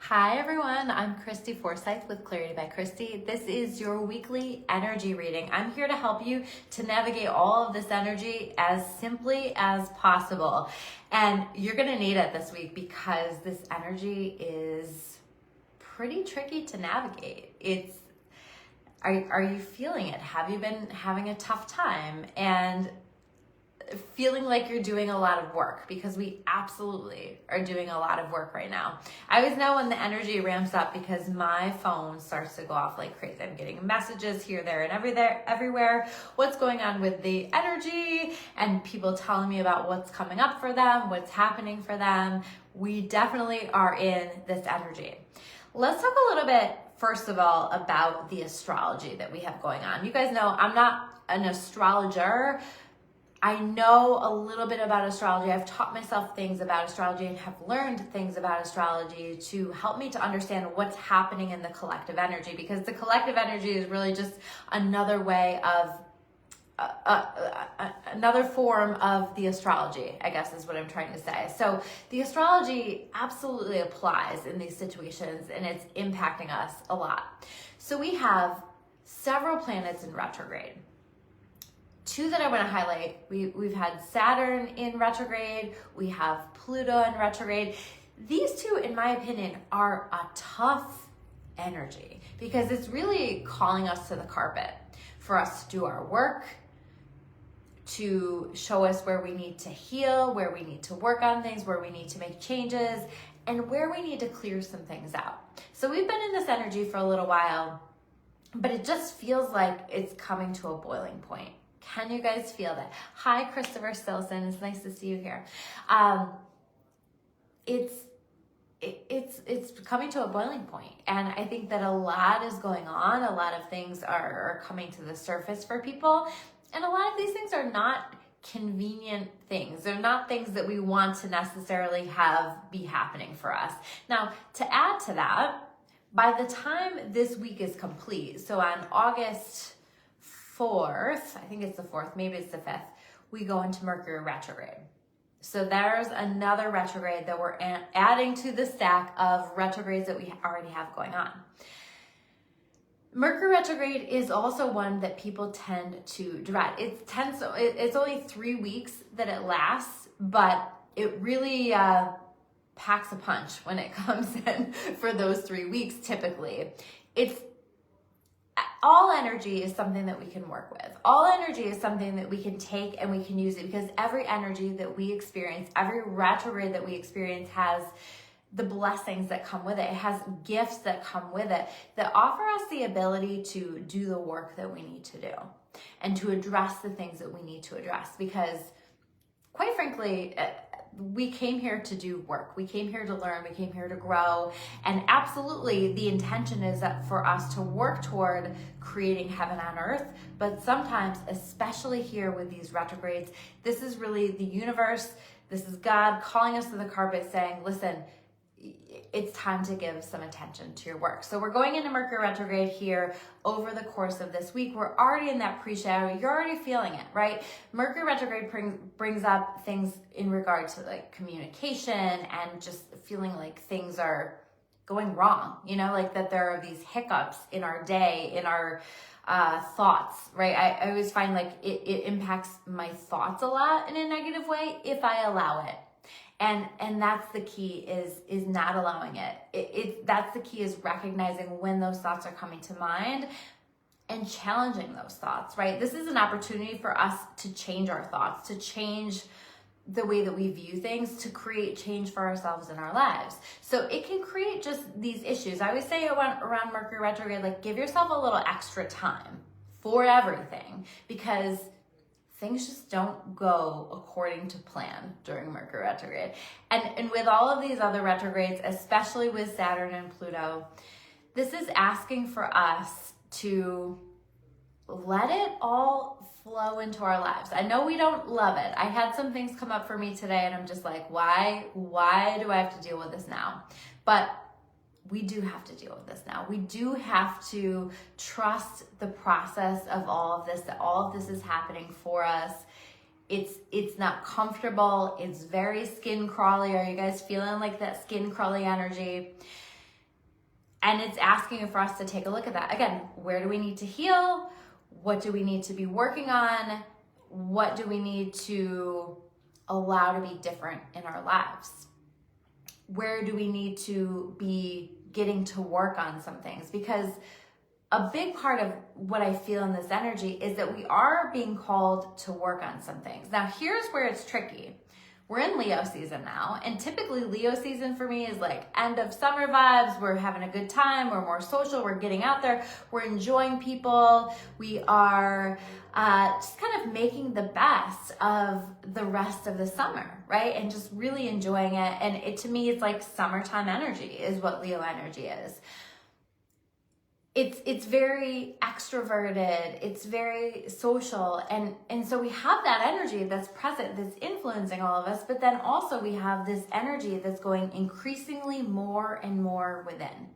Hi everyone, I'm Christy Forsyth with Clarity by Christy. This is your weekly energy reading. I'm here to help you to navigate all of this energy as simply as possible. And you're going to need it this week because this energy is pretty tricky to navigate. Are you feeling it? Have you been having a tough time and feeling like you're doing a lot of work? Because we absolutely are doing a lot of work right now. I always know when the energy ramps up because my phone starts to go off like crazy. I'm getting messages here, there, and everywhere. What's going on with the energy and people telling me about what's coming up for them, what's happening for them. We definitely are in this energy. Let's talk a little bit, first of all, about the astrology that we have going on. You guys know I'm not an astrologer. I know a little bit about astrology. I've taught myself things about astrology and have learned things about astrology to help me to understand what's happening in the collective energy, because the collective energy is really just another way of, another form of the astrology, I guess is what I'm trying to say. So the astrology absolutely applies in these situations and it's impacting us a lot. So we have several planets in retrograde. Two that I want to highlight, we've had Saturn in retrograde, we have Pluto in retrograde. These two, in my opinion, are a tough energy because it's really calling us to the carpet for us to do our work, to show us where we need to heal, where we need to work on things, where we need to make changes, and where we need to clear some things out. So we've been in this energy for a little while, but it just feels like it's coming to a boiling point. Can you guys feel that? Hi, Christopher Stilson. It's nice to see you here. It's coming to a boiling point, and I think that a lot is going on. A lot of things are coming to the surface for people, and a lot of these things are not convenient things. They're not things that we want to necessarily have be happening for us. Now, to add to that, by the time this week is complete, so on August 4th, I think it's the 4th, maybe it's the 5th, we go into Mercury retrograde. So there's another retrograde that we're adding to the stack of retrogrades that we already have going on. Mercury retrograde is also one that people tend to dread. It's only 3 weeks that it lasts, but it really packs a punch when it comes in for those 3 weeks typically. All energy is something that we can work with. All energy is something that we can take and we can use it, because every energy that we experience, every retrograde that we experience has the blessings that come with it. It has gifts that come with it that offer us the ability to do the work that we need to do and to address the things that we need to address, because quite frankly, we came here to do work. We came here to learn. We came here to grow. And absolutely, the intention is that for us to work toward creating heaven on earth. But sometimes, especially here with these retrogrades, this is really the universe. This is God calling us to the carpet saying, listen, it's time to give some attention to your work. So we're going into Mercury retrograde here over the course of this week. We're already in that pre-shadow. You're already feeling it, right? Mercury retrograde brings up things in regard to like communication and just feeling like things are going wrong, like that there are these hiccups in our day, in our thoughts, right? I always find like it impacts my thoughts a lot in a negative way if I allow it. And that's the key is not allowing it. That's the key, is recognizing when those thoughts are coming to mind and challenging those thoughts, right? This is an opportunity for us to change our thoughts, to change the way that we view things, to create change for ourselves in our lives. So it can create just these issues. I always say around Mercury retrograde, like give yourself a little extra time for everything, because things just don't go according to plan during Mercury retrograde. And with all of these other retrogrades, especially with Saturn and Pluto, this is asking for us to let it all flow into our lives. I know we don't love it. I had some things come up for me today and I'm just like, why do I have to deal with this now? But we do have to deal with this now. We do have to trust the process of all of this, that all of this is happening for us. It's not comfortable. It's very skin crawly. Are you guys feeling like that skin crawly energy? And it's asking for us to take a look at that. Again, where do we need to heal? What do we need to be working on? What do we need to allow to be different in our lives? Where do we need to be getting to work on some things? Because a big part of what I feel in this energy is that we are being called to work on some things. Now, here's where it's tricky. We're in Leo season now, and typically Leo season for me is like end of summer vibes. We're having a good time. We're more social. We're getting out there. We're enjoying people. We are just kind of making the best of the rest of the summer, right? And just really enjoying it. And it, to me, it's like summertime energy is what Leo energy is. It's very extroverted, it's very social, and so we have that energy that's present, that's influencing all of us, but then also we have this energy that's going increasingly more and more within.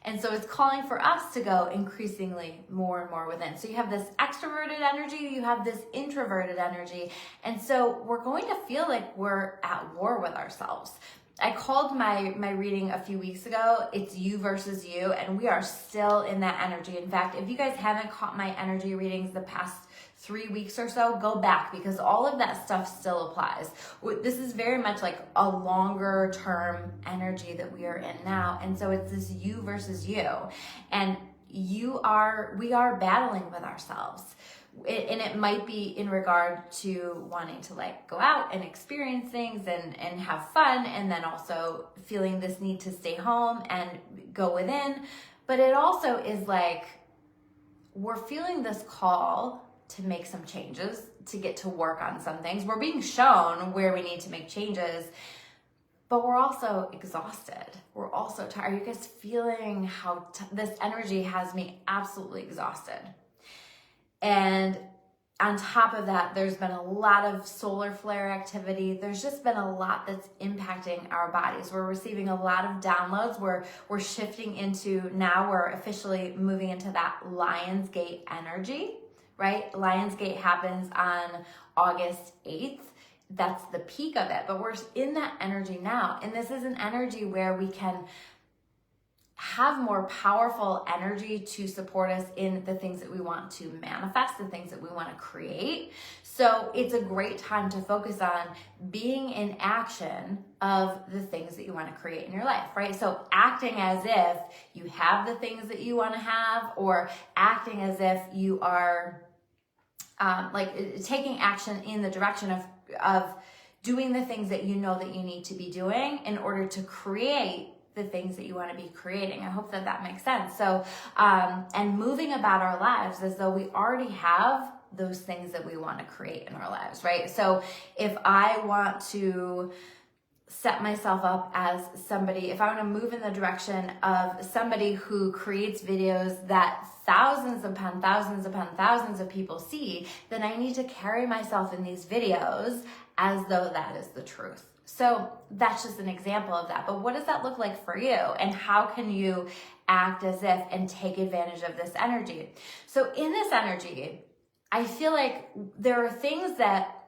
And so it's calling for us to go increasingly more and more within. So you have this extroverted energy, you have this introverted energy, and so we're going to feel like we're at war with ourselves. I called my reading a few weeks ago, it's you versus you, and we are still in that energy. In fact, if you guys haven't caught my energy readings the past 3 weeks or so, go back because all of that stuff still applies. This is very much like a longer term energy that we are in now. And so it's this you versus you. And we are battling with ourselves. And it might be in regard to wanting to like go out and experience things and have fun, and then also feeling this need to stay home and go within. But it also is like we're feeling this call to make some changes, to get to work on some things. We're being shown where we need to make changes, but we're also exhausted. We're also tired. Are you guys feeling how this energy has me absolutely exhausted? And on top of that, there's been a lot of solar flare activity. There's just been a lot that's impacting our bodies. We're receiving a lot of downloads. We're shifting into, now we're officially moving into that Lionsgate energy, right? Lionsgate happens on August 8th. That's the peak of it, but we're in that energy now. And this is an energy where we can have more powerful energy to support us in the things that we want to manifest, the things that we want to create. So it's a great time to focus on being in action of the things that you want to create in your life, right? So acting as if you have the things that you want to have, or acting as if you are taking action in the direction of doing the things that you know that you need to be doing in order to create the things that you want to be creating. I hope that makes sense. So, and moving about our lives as though we already have those things that we want to create in our lives, right? So if I want to set myself up as somebody, if I want to move in the direction of somebody who creates videos that thousands upon thousands of people see, then I need to carry myself in these videos as though that is the truth. So that's just an example of that. But what does that look like for you? And how can you act as if and take advantage of this energy? So in this energy, I feel like there are things that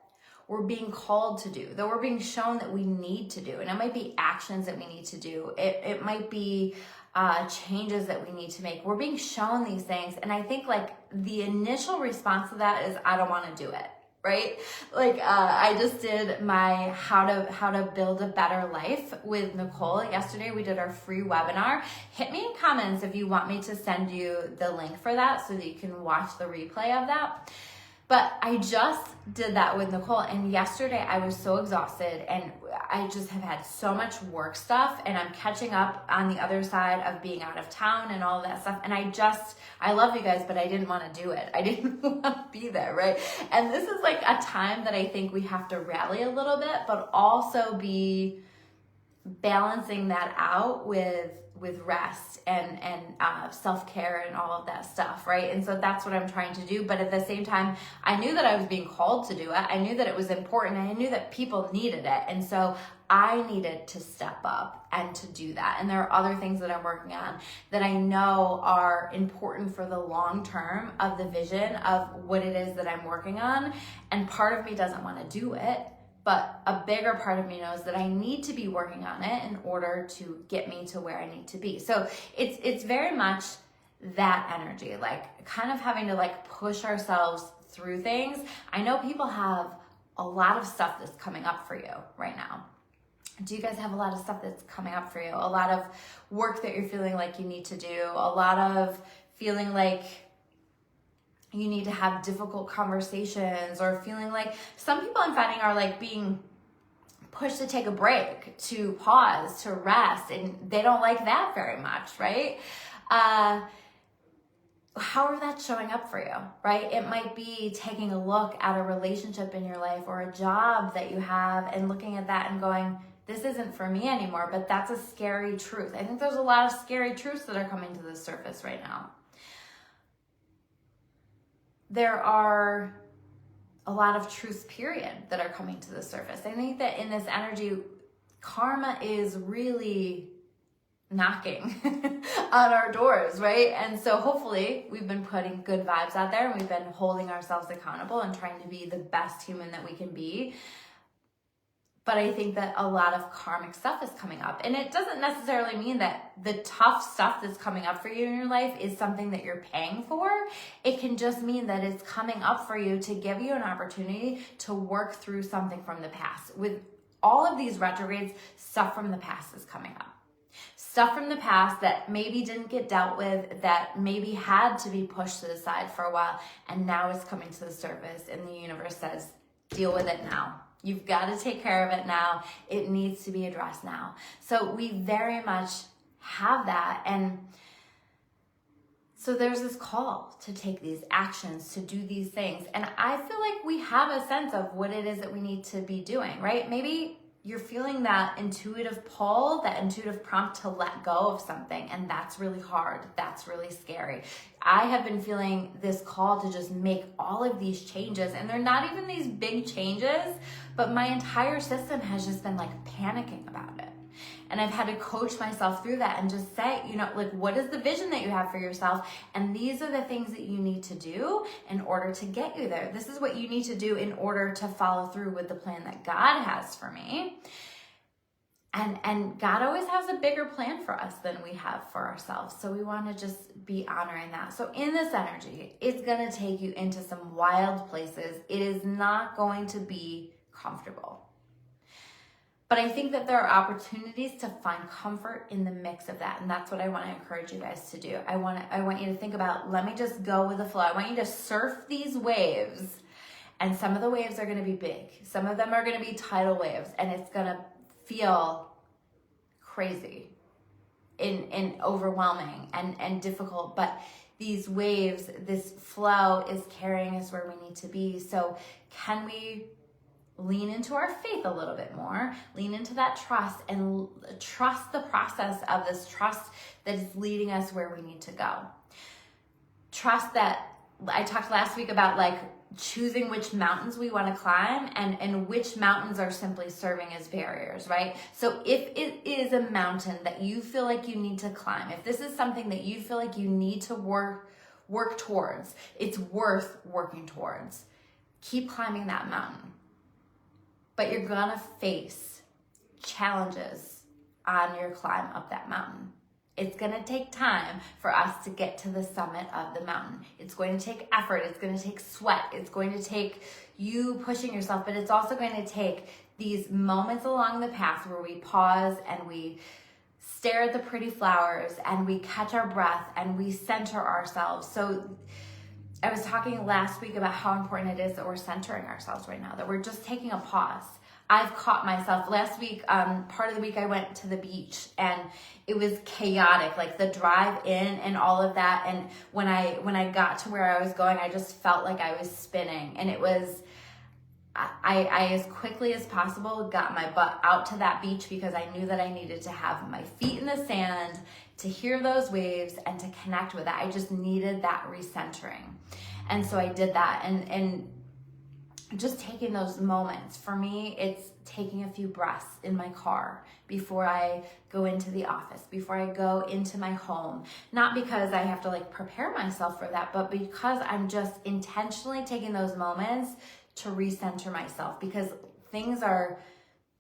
we're being called to do, that we're being shown that we need to do. And it might be actions that we need to do. It might be changes that we need to make. We're being shown these things. And I think like the initial response to that is, I don't want to do it. Right? Like, I just did my how to build a better life with Nicole yesterday. We did our free webinar. Hit me in comments if you want me to send you the link for that so that you can watch the replay of that. But I just did that with Nicole, and yesterday I was so exhausted, and I just have had so much work stuff, and I'm catching up on the other side of being out of town and all of that stuff. And I love you guys, but I didn't want to do it. I didn't want to be there, right? And this is like a time that I think we have to rally a little bit, but also be balancing that out with rest and self-care and all of that stuff, right? And so that's what I'm trying to do. But at the same time, I knew that I was being called to do it. I knew that it was important. I knew that people needed it. And so I needed to step up and to do that. And there are other things that I'm working on that I know are important for the long term of the vision of what it is that I'm working on. And part of me doesn't want to do it, but a bigger part of me knows that I need to be working on it in order to get me to where I need to be. So it's very much that energy, like kind of having to like push ourselves through things. I know people have a lot of stuff that's coming up for you right now. Do you guys have a lot of stuff that's coming up for you? A lot of work that you're feeling like you need to do, a lot of feeling like you need to have difficult conversations, or feeling like some people I'm finding are like being pushed to take a break, to pause, to rest, and they don't like that very much, right? However that's showing up for you, right? It might be taking a look at a relationship in your life or a job that you have and looking at that and going, this isn't for me anymore, but that's a scary truth. I think there's a lot of scary truths that are coming to the surface right now. There are a lot of truths, period, that are coming to the surface. I think that in this energy, karma is really knocking on our doors, right? And so hopefully we've been putting good vibes out there, and we've been holding ourselves accountable and trying to be the best human that we can be. But I think that a lot of karmic stuff is coming up. And it doesn't necessarily mean that the tough stuff that's coming up for you in your life is something that you're paying for. It can just mean that it's coming up for you to give you an opportunity to work through something from the past. With all of these retrogrades, stuff from the past is coming up. Stuff from the past that maybe didn't get dealt with, that maybe had to be pushed to the side for a while, and now it's coming to the surface, and the universe says, deal with it now. You've got to take care of it now. It needs to be addressed now. So we very much have that. And so there's this call to take these actions, to do these things. And I feel like we have a sense of what it is that we need to be doing, right? Maybe you're feeling that intuitive pull, that intuitive prompt to let go of something, and that's really hard. That's really scary. I have been feeling this call to just make all of these changes, and they're not even these big changes, but my entire system has just been like panicking about it. And I've had to coach myself through that and just say, like, what is the vision that you have for yourself? And these are the things that you need to do in order to get you there. This is what you need to do in order to follow through with the plan that God has for me. And God always has a bigger plan for us than we have for ourselves. So we want to just be honoring that. So in this energy, it's going to take you into some wild places. It is not going to be comfortable. But I think that there are opportunities to find comfort in the mix of that. And that's what I want to encourage you guys to do. I want you to think about, let me just go with the flow. I want you to surf these waves. And some of the waves are going to be big. Some of them are going to be tidal waves. And it's going to feel crazy and overwhelming and difficult. But these waves, this flow is carrying us where we need to be. So can we lean into our faith a little bit more, lean into that trust, and trust the process of this, trust that is leading us where we need to go. Trust that, I talked last week about like choosing which mountains we want to climb and which mountains are simply serving as barriers, right? So if it is a mountain that you feel like you need to climb, if this is something that you feel like you need to work towards, it's worth working towards. Keep climbing that mountain. But you're gonna face challenges on your climb up that mountain. It's gonna take time for us to get to the summit of the mountain. It's going to take effort, it's gonna take sweat, it's going to take you pushing yourself, but it's also going to take these moments along the path where we pause and we stare at the pretty flowers and we catch our breath and we center ourselves. So I was talking last week about how important it is that we're centering ourselves right now, that we're just taking a pause. I've caught myself last week, part of the week I went to the beach and it was chaotic, like the drive in and all of that. And when I got to where I was going, I just felt like I was spinning. And it was, I as quickly as possible got my butt out to that beach because I knew that I needed to have my feet in the sand to hear those waves and to connect with that. I just needed that recentering. And so I did that. And just taking those moments. For me, it's taking a few breaths in my car before I go into the office, before I go into my home. Not because I have to like prepare myself for that, but because I'm just intentionally taking those moments to recenter myself. Because things are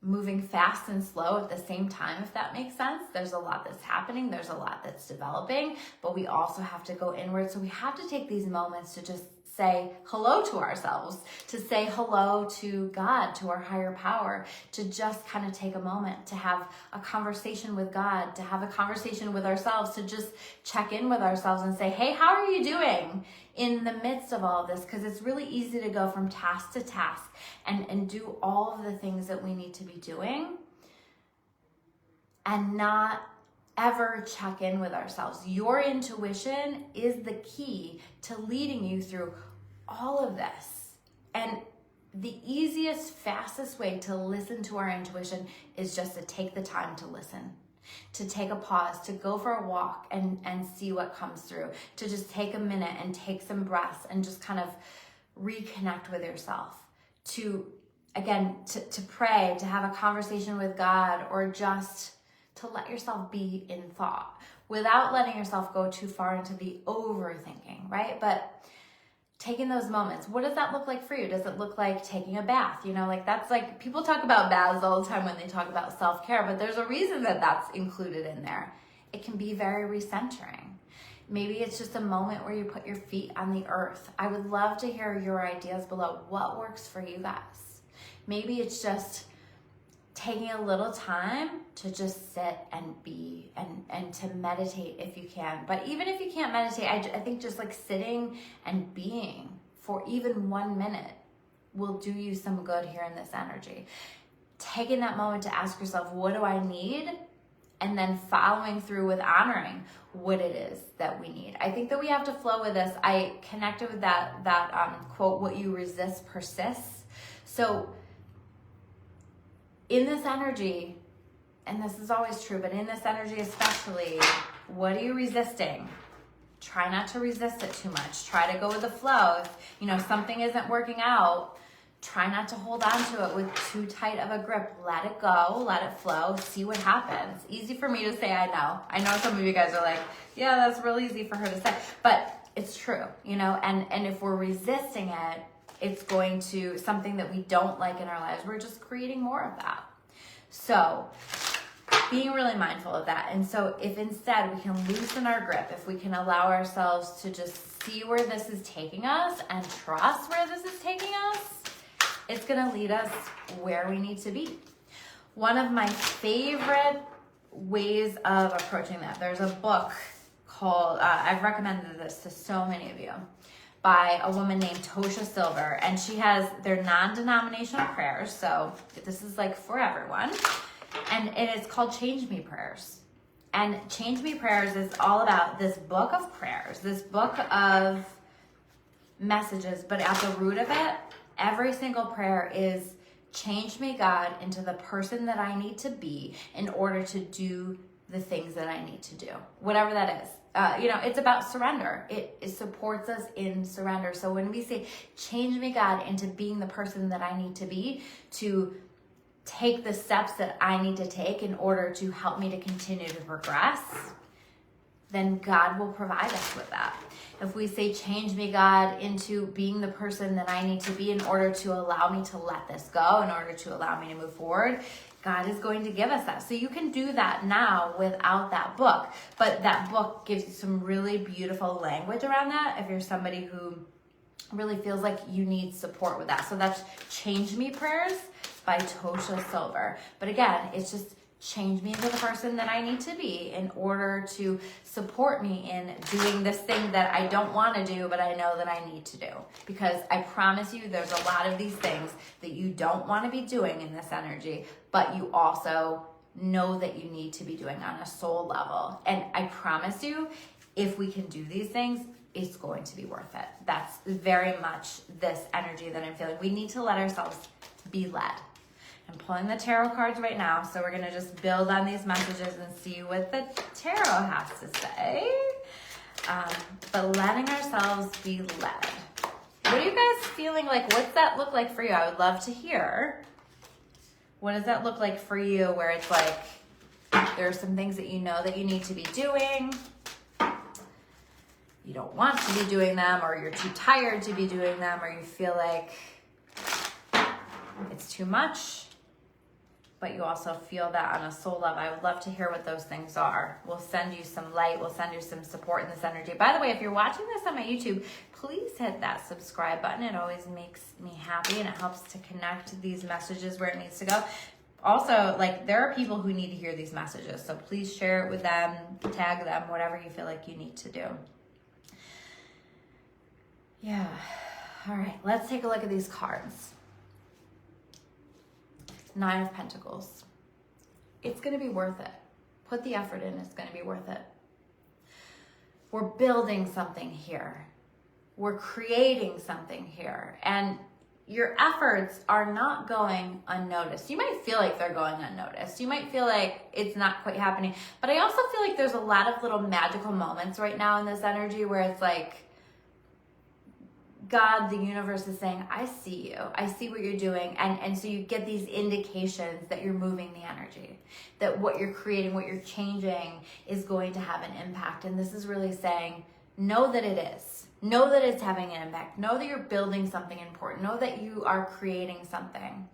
moving fast and slow at the same time, if that makes sense. There's a lot that's happening. There's a lot that's developing, but we also have to go inward. So we have to take these moments to just say hello to ourselves, to say hello to God, to our higher power, to just kind of take a moment to have a conversation with God, to have a conversation with ourselves, to just check in with ourselves and say, hey, how are you doing in the midst of all of this? Because it's really easy to go from task to task and do all of the things that we need to be doing and not ever check in with ourselves. Your intuition is the key to leading you through all of this. And the easiest, fastest way to listen to our intuition is just to take the time to listen, to take a pause, to go for a walk and see what comes through, to just take a minute and take some breaths and just kind of reconnect with yourself, to pray, to have a conversation with God, or just to let yourself be in thought without letting yourself go too far into the overthinking, right? But taking those moments, what does that look like for you? Does it look like taking a bath? That's like, people talk about baths all the time when they talk about self-care, but there's a reason that that's included in there. It can be very recentering. Maybe it's just a moment where you put your feet on the earth. I would love to hear your ideas below. What works for you guys? Maybe it's just taking a little time to just sit and be and to meditate if you can. But even if you can't meditate, I think just like sitting and being for even 1 minute will do you some good here in this energy. Taking that moment to ask yourself, what do I need? And then following through with honoring what it is that we need. I think that we have to flow with this. I connected with that quote, what you resist persists. So in this energy, and this is always true, but in this energy especially, what are you resisting? Try not to resist it too much. Try to go with the flow. If something isn't working out, try not to hold on to it with too tight of a grip. Let it go, let it flow, see what happens. Easy for me to say, I know. I know some of you guys are like, yeah, that's real easy for her to say, but it's true, and if we're resisting it, it's going to, something that we don't like in our lives, we're just creating more of that. So being really mindful of that. And so if instead we can loosen our grip, if we can allow ourselves to just see where this is taking us and trust where this is taking us, it's going to lead us where we need to be. One of my favorite ways of approaching that, there's a book called, I've recommended this to so many of you, by a woman named Tosha Silver, and she has their non-denominational prayers, so this is like for everyone, and it's called Change Me Prayers. And Change Me Prayers is all about this book of prayers, this book of messages, but at the root of it, every single prayer is, change me, God, into the person that I need to be in order to do the things that I need to do, whatever that is. It's about surrender. It supports us in surrender. So when we say, change me, God, into being the person that I need to be, to take the steps that I need to take in order to help me to continue to progress, then God will provide us with that. If we say, change me, God, into being the person that I need to be in order to allow me to let this go, in order to allow me to move forward, God is going to give us that. So you can do that now without that book. But that book gives you some really beautiful language around that if you're somebody who really feels like you need support with that. So that's Change Me Prayers by Tosha Silver. But again, it's just change me into the person that I need to be in order to support me in doing this thing that I don't want to do, but I know that I need to do. Because I promise you, there's a lot of these things that you don't want to be doing in this energy, but you also know that you need to be doing on a soul level. And I promise you, if we can do these things, it's going to be worth it. That's very much this energy that I'm feeling. We need to let ourselves be led. I'm pulling the tarot cards right now, so we're going to just build on these messages and see what the tarot has to say. But letting ourselves be led. What are you guys feeling like? What's that look like for you? I would love to hear. What does that look like for you, where it's like there are some things that you know that you need to be doing, you don't want to be doing them, or you're too tired to be doing them, or you feel like it's too much, but you also feel that on a soul level. I would love to hear what those things are. We'll send you some light. We'll send you some support in this energy. By the way, if you're watching this on my YouTube, please hit that subscribe button. It always makes me happy, and it helps to connect these messages where it needs to go. Also, like, there are people who need to hear these messages, so please share it with them, tag them, whatever you feel like you need to do. Yeah. All right, let's take a look at these cards. 9 of Pentacles. It's going to be worth it. Put the effort in. It's going to be worth it. We're building something here. We're creating something here. And your efforts are not going unnoticed. You might feel like they're going unnoticed. You might feel like it's not quite happening. But I also feel like there's a lot of little magical moments right now in this energy where it's like, God, the universe is saying, I see you. I see what you're doing. And so you get these indications that you're moving the energy, that what you're creating, what you're changing is going to have an impact. And this is really saying, know that it is. Know that it's having an impact. Know that you're building something important. Know that you are creating something.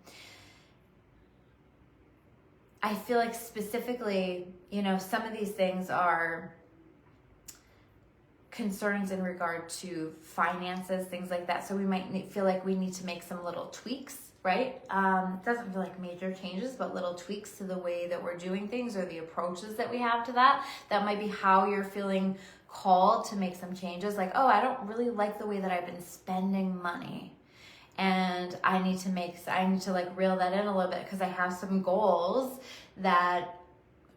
I feel like specifically, some of these things are concerns in regard to finances, things like that. So we might feel like we need to make some little tweaks, right? It doesn't feel like major changes, but little tweaks to the way that we're doing things or the approaches that we have to that. That might be how you're feeling called to make some changes. Like, oh, I don't really like the way that I've been spending money. And I need to like reel that in a little bit because I have some goals that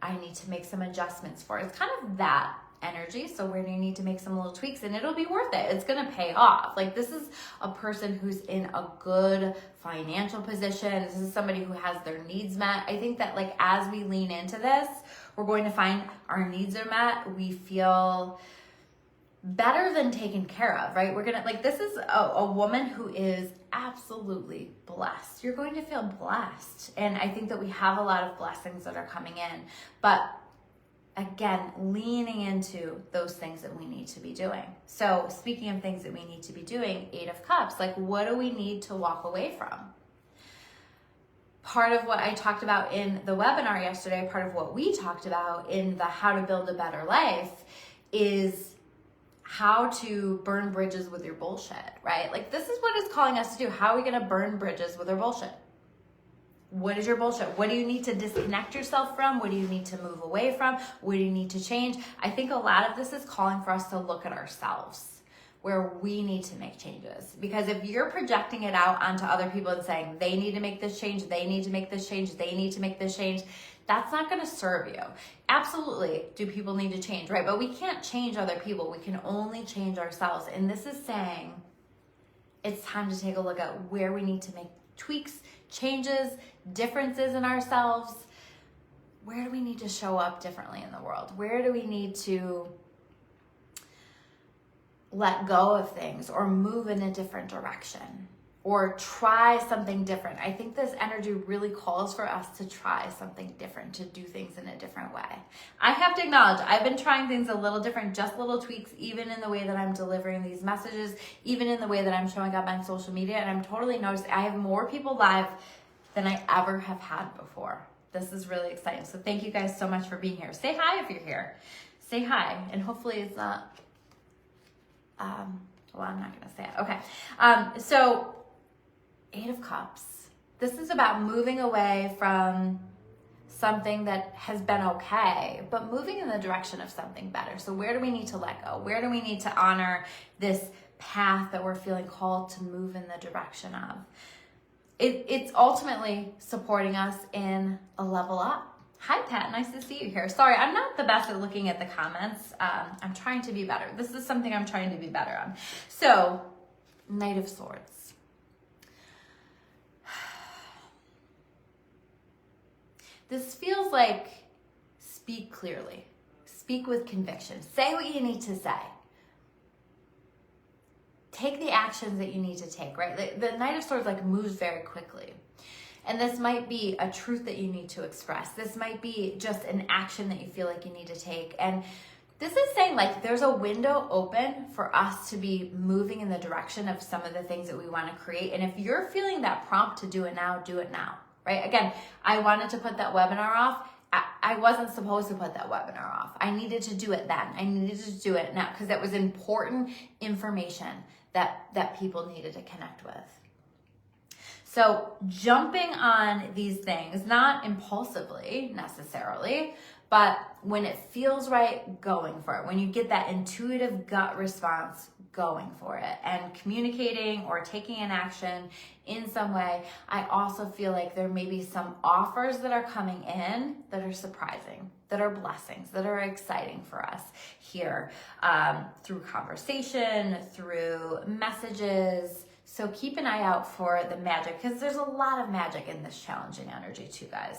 I need to make some adjustments for. It's kind of that energy. So where do you need to make some little tweaks, and it'll be worth it. It's going to pay off. Like, this is a person who's in a good financial position. This is somebody who has their needs met. I think that, like, as we lean into this, we're going to find our needs are met. We feel better than taken care of, right? We're going to, like, this is a woman who is absolutely blessed. You're going to feel blessed. And I think that we have a lot of blessings that are coming in, but again, leaning into those things that we need to be doing. So speaking of things that we need to be doing, 8 of Cups, like, what do we need to walk away from? Part of what I talked about in the webinar yesterday, part of what we talked about in the How to Build a Better Life, is how to burn bridges with your bullshit, right? Like, this is what it's calling us to do. How are we going to burn bridges with our bullshit? What is your bullshit? What do you need to disconnect yourself from? What do you need to move away from? What do you need to change? I think a lot of this is calling for us to look at ourselves, where we need to make changes. Because if you're projecting it out onto other people and saying they need to make this change, they need to make this change, they need to make this change, that's not going to serve you. Absolutely, do people need to change, right? But we can't change other people. We can only change ourselves. And this is saying it's time to take a look at where we need to make tweaks, changes, differences in ourselves. Where do we need to show up differently in the world? Where do we need to let go of things or move in a different direction or try something different? I think this energy really calls for us to try something different, to do things in a different way. I have to acknowledge, I've been trying things a little different, just little tweaks, even in the way that I'm delivering these messages, even in the way that I'm showing up on social media. And I'm totally noticing I have more people live than I ever have had before. This is really exciting. So thank you guys so much for being here. Say hi if you're here. Say hi. And hopefully it's not, well, I'm not going to say it. Okay. So 8 of Cups. This is about moving away from something that has been okay, but moving in the direction of something better. So where do we need to let go? Where do we need to honor this path that we're feeling called to move in the direction of? It's ultimately supporting us in a level up. Hi, Pat. Nice to see you here. Sorry, I'm not the best at looking at the comments. I'm trying to be better. This is something I'm trying to be better on. So, Knight of Swords. This feels like speak clearly. Speak with conviction. Say what you need to say. Take the actions that you need to take, right? The Knight of Swords like moves very quickly. And this might be a truth that you need to express. This might be just an action that you feel like you need to take. And This is saying like there's a window open for us to be moving in the direction of some of the things that we want to create. And if you're feeling that prompt to do it now, right? Again, I wanted to put that webinar off. I wasn't supposed to put that webinar off. I needed to do it then. I needed to do it now because that was important information that people needed to connect with. So jumping on these things, not impulsively necessarily, but when it feels right, going for it. When you get that intuitive gut response, going for it and communicating or taking an action in some way. I also feel like there may be some offers that are coming in that are surprising, that are blessings, that are exciting for us here through conversation, through messages. So keep an eye out for the magic, because there's a lot of magic in this challenging energy too, guys.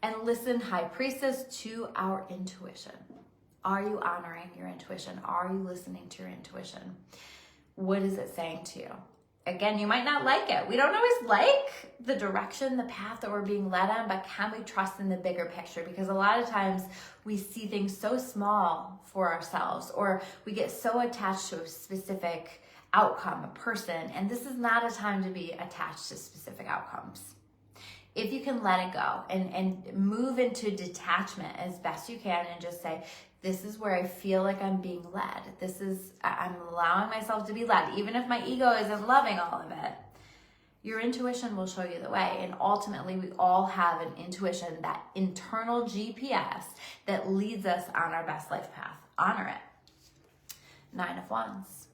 And listen, High Priestess, to our intuition. Are you honoring your intuition? Are you listening to your intuition? What is it saying to you? Again, you might not like it. We don't always like the direction, the path that we're being led on, but can we trust in the bigger picture? Because a lot of times we see things so small for ourselves, or we get so attached to a specific outcome, a person, and this is not a time to be attached to specific outcomes. If you can let it go and move into detachment as best you can and just say, this is where I feel like I'm being led. I'm allowing myself to be led, even if my ego isn't loving all of it. Your intuition will show you the way. And ultimately, we all have an intuition, that internal GPS that leads us on our best life path. Honor it. 9 of Wands.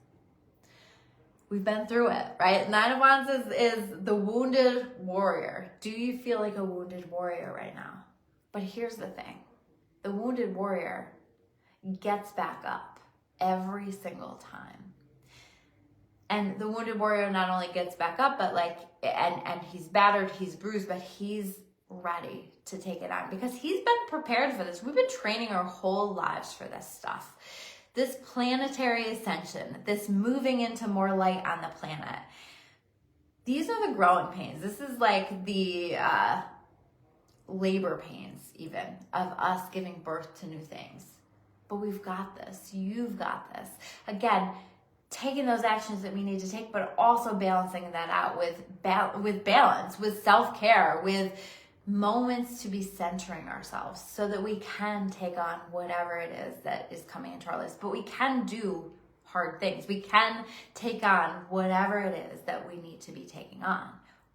We've been through it, right? 9 of Wands is the wounded warrior. Do you feel like a wounded warrior right now? But here's the thing. The wounded warrior gets back up every single time. And the wounded warrior not only gets back up, but and he's battered, he's bruised, but he's ready to take it on because he's been prepared for this. We've been training our whole lives for this stuff. This planetary ascension, this moving into more light on the planet. These are the growing pains. This is like the labor pains even of us giving birth to new things. But we've got this. You've got this. Again, taking those actions that we need to take, but also balancing that out with balance, with self-care, with moments to be centering ourselves so that we can take on whatever it is that is coming into our lives. But we can do hard things. We can take on whatever it is that we need to be taking on.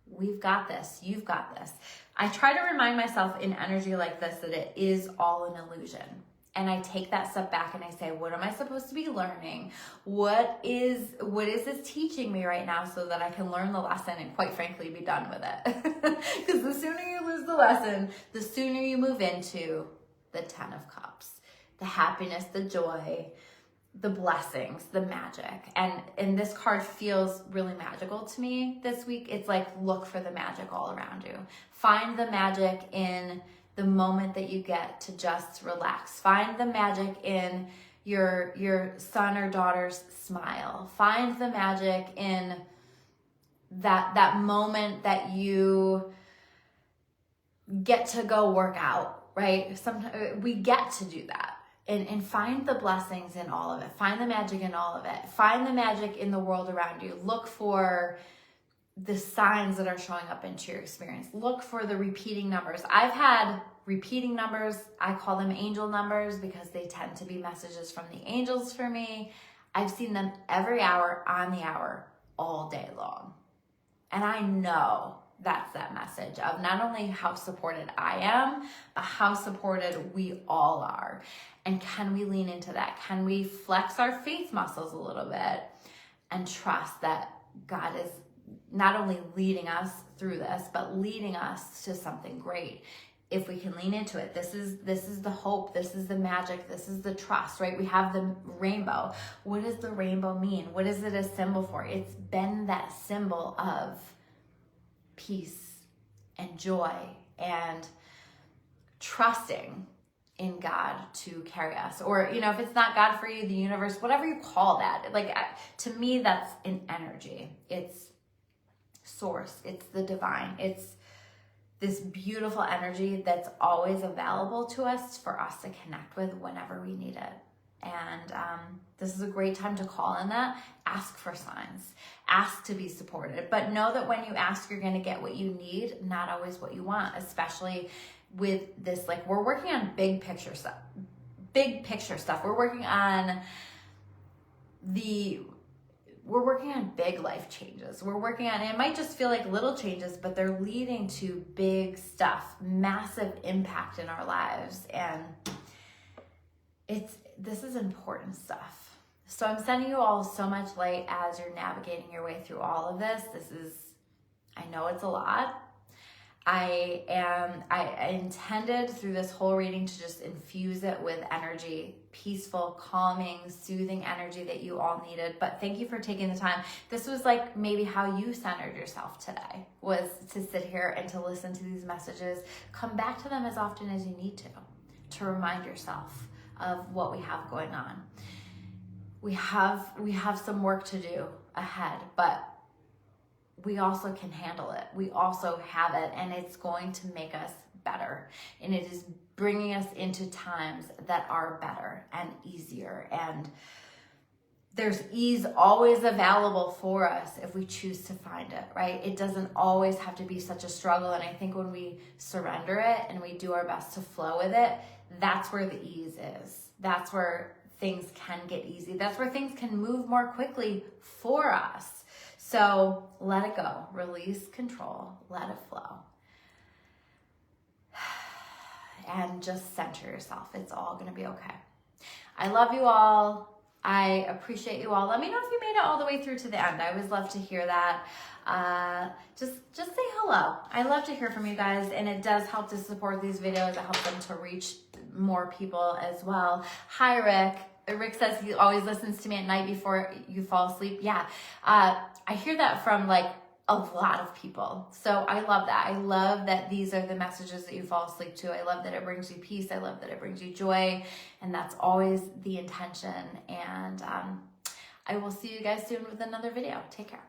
We've got this. You've got this. I try to remind myself in energy like this that it is all an illusion. And I take that step back and I say, what am I supposed to be learning? What is this teaching me right now so that I can learn the lesson and quite frankly be done with it? Because the sooner you lose the lesson, the sooner you move into the 10 of Cups, the happiness, the joy, the blessings, the magic. And this card feels really magical to me this week. It's like, look for the magic all around you. Find the magic in the moment that you get to just relax. Find the magic in your son or daughter's smile. Find the magic in that moment that you get to go work out, right? Sometimes we get to do that. And find the blessings in all of it. Find the magic in all of it. Find the magic in the world around you. Look for the signs that are showing up into your experience. Look for the repeating numbers. I've had repeating numbers. I call them angel numbers because they tend to be messages from the angels for me. I've seen them every hour, on the hour, all day long. And I know that's that message of not only how supported I am, but how supported we all are. And can we lean into that? Can we flex our faith muscles a little bit and trust that God is not only leading us through this, but leading us to something great? If we can lean into it, this is the hope, this is the magic, this is the trust, right? We have the rainbow. What does the rainbow mean? What is it a symbol for? It's been that symbol of peace and joy and trusting in God to carry us. Or, if it's not God for you, the universe, whatever you call that. Like, to me, that's an energy. It's source. It's the divine. It's this beautiful energy that's always available to us for us to connect with whenever we need it. And this is a great time to call in that. Ask for signs. Ask to be supported. But know that when you ask, you're going to get what you need, not always what you want, especially with this, like, we're working on big picture stuff. Big picture stuff. We're working on big life changes. We're working on, it might just feel like little changes, but they're leading to big stuff, massive impact in our lives. And this is important stuff. So I'm sending you all so much light as you're navigating your way through all of this. I know it's a lot. I intended through this whole reading to just infuse it with energy, peaceful, calming, soothing energy that you all needed. But thank you for taking the time. This was like maybe how you centered yourself today, was to sit here and to listen to these messages. Come back to them as often as you need to remind yourself of what we have going on. We have some work to do ahead, but we also can handle it. We also have it, and it's going to make us better. And it is bringing us into times that are better and easier. And there's ease always available for us if we choose to find it, right? It doesn't always have to be such a struggle. And I think when we surrender it and we do our best to flow with it, that's where the ease is. That's where things can get easy. That's where things can move more quickly for us. So let it go. Release control. Let it flow. And just center yourself. It's all going to be okay. I love you all. I appreciate you all. Let me know if you made it all the way through to the end. I always love to hear that. Just say hello. I love to hear from you guys, and it does help to support these videos. It helps them to reach more people as well. Hi, Rick. Rick says he always listens to me at night before you fall asleep. Yeah, I hear that from like a lot of people. So I love that. I love that these are the messages that you fall asleep to. I love that it brings you peace. I love that it brings you joy. And that's always the intention. And I will see you guys soon with another video. Take care.